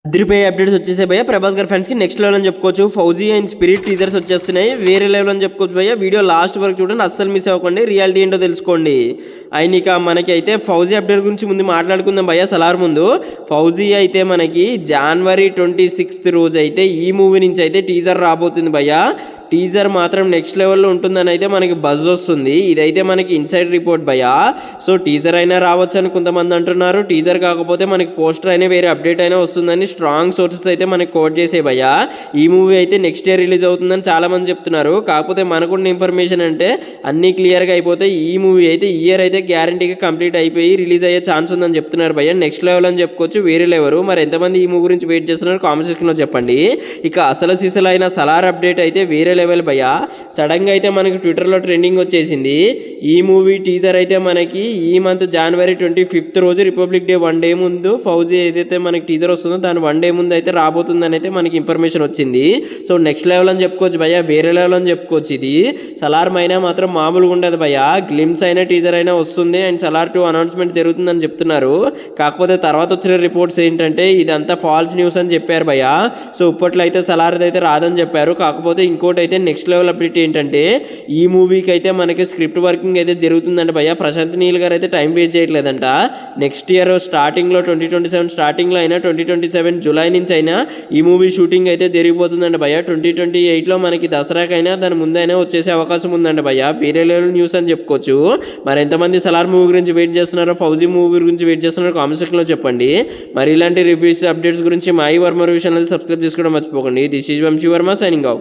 అదిరిపోయే అప్డేట్స్ వచ్చేసాయి భయ్య. ప్రభాస్ గారి ఫ్యాన్స్కి నెక్స్ట్ లెవెల్ అని చెప్పుకోవచ్చు. ఫౌజీ అండ్ స్పిరిట్ టీజర్స్ వచ్చేస్తున్నాయి. వేరే లెవెల్ అని చెప్పుకోవచ్చు భయ్య. వీడియో లాస్ట్ వరకు చూడండి, అస్సలు మిస్ అవ్వకండి. రియాలిటీ ఏంటో తెలుసుకోండి. అండ్ ఇక మనకి అయితే ఫౌజీ అప్డేట్ గురించి ముందు మాట్లాడుకుందాం భయ్య. సలార్ ముందు ఫౌజీ అయితే మనకి January 26th రోజు అయితే ఈ మూవీ నుంచి అయితే టీజర్ రాబోతుంది భయ్య. టీజర్ మాత్రం నెక్స్ట్ లెవెల్లో ఉంటుందని అయితే మనకి బజ్ వస్తుంది. ఇదైతే మనకి ఇన్సైడ్ రిపోర్ట్ భయ్యా. సో టీజర్ అయినా రావచ్చు అని కొంతమంది అంటున్నారు. టీజర్ కాకపోతే మనకి పోస్టర్ అయినా వేరే అప్డేట్ అయినా వస్తుందని స్ట్రాంగ్ సోర్సెస్ అయితే మనకి కోట్ చేసే భయ్యా. ఈ మూవీ అయితే నెక్స్ట్ ఇయర్ రిలీజ్ అవుతుందని చాలామంది చెప్తున్నారు. కాకపోతే మనకున్న ఇన్ఫర్మేషన్ అంటే అన్నీ క్లియర్గా అయిపోతాయి. ఈ మూవీ అయితే ఈ ఇయర్ అయితే గ్యారంటీగా కంప్లీట్ అయిపోయి రిలీజ్ అయ్యే ఛాన్స్ ఉందని చెప్తున్నారు భయ్యా. నెక్స్ట్ లెవెల్ అని చెప్పుకోవచ్చు. వేరే లెవెల్. మరి ఎంతమంది ఈ మూవీ గురించి వెయిట్ చేస్తున్నారు కామెంట్ సెక్షన్లో చెప్పండి. ఇక అసలు సిసలైన సలార్ అప్డేట్ అయితే వేరే లెవెల్ భయ్యా. సడన్గా అయితే మనకి ట్విట్టర్లో ట్రెండింగ్ వచ్చేసింది. ఈ మూవీ టీజర్ అయితే మనకి ఈ మంత్ January 25th రోజు రిపబ్లిక్ డే 1 డే ముందు ఫౌజీ ఏదైతే మనకి టీజర్ వస్తుందో దాని 1 డే ముందు అయితే రాబోతుందని అయితే మనకి ఇన్ఫర్మేషన్ వచ్చింది. సో నెక్స్ట్ లెవెల్ అని చెప్పుకోవచ్చు భయ్యా. వేరే లెవెల్ అని చెప్పుకోవచ్చు. ఇది సలార్ మైనా మాత్రం మామూలుగా ఉండదు భయ్యా. గ్లిమ్స్ అయినా టీజర్ అయినా వస్తుంది. అండ్ సలార్ 2 అనౌన్స్మెంట్ జరుగుతుందని చెప్తున్నారు. కాకపోతే తర్వాత వచ్చిన రిపోర్ట్స్ ఏంటంటే ఇదంతా ఫాల్స్ న్యూస్ అని చెప్పారు భయ్యా. సో ఇప్పట్లో అయితే సలార్ అయితే రాదని చెప్పారు. కాకపోతే ఇంకోటి అయితే నెక్స్ట్ లెవెల్ అప్డేట్ ఏంటంటే ఈ మూవీకి అయితే మనకి స్క్రిప్ట్ వర్కింగ్ అయితే జరుగుతుందంట భయ్య. ప్రశాంత్ నీల్ గారు అయితే టైం వేస్ట్ చేయట్లేదంట. నెక్స్ట్ ఇయర్ స్టార్టింగ్లో 2027 స్టార్టింగ్లో అయినా 2027 జూలై నుంచి అయినా ఈ మూవీ షూటింగ్ అయితే జరిగిపోతుందంట భయ్య. 2028లో మనకి దసరాకైనా దాని ముందైనా వచ్చేసే అవకాశం ఉందంట భయ్య. వేరే లెవెల్ న్యూస్ అని చెప్పుకోవచ్చు. మరి ఎంతమంది సలార్ మూవీ గురించి వెయిట్ చేస్తున్నారో, ఫౌజీ మూవీ గురించి వెయిట్ చేస్తున్నారో కామెంట్ సెక్షన్లో చెప్పండి. మరి ఇలాంటి రివ్యూస్ అప్డేట్స్ గురించి మా వర్మ రివ్యూస్ అనేది సబ్స్క్రైబ్ చేసుకోవడం మర్చిపోకండి. This is Vamshi Varma signing of.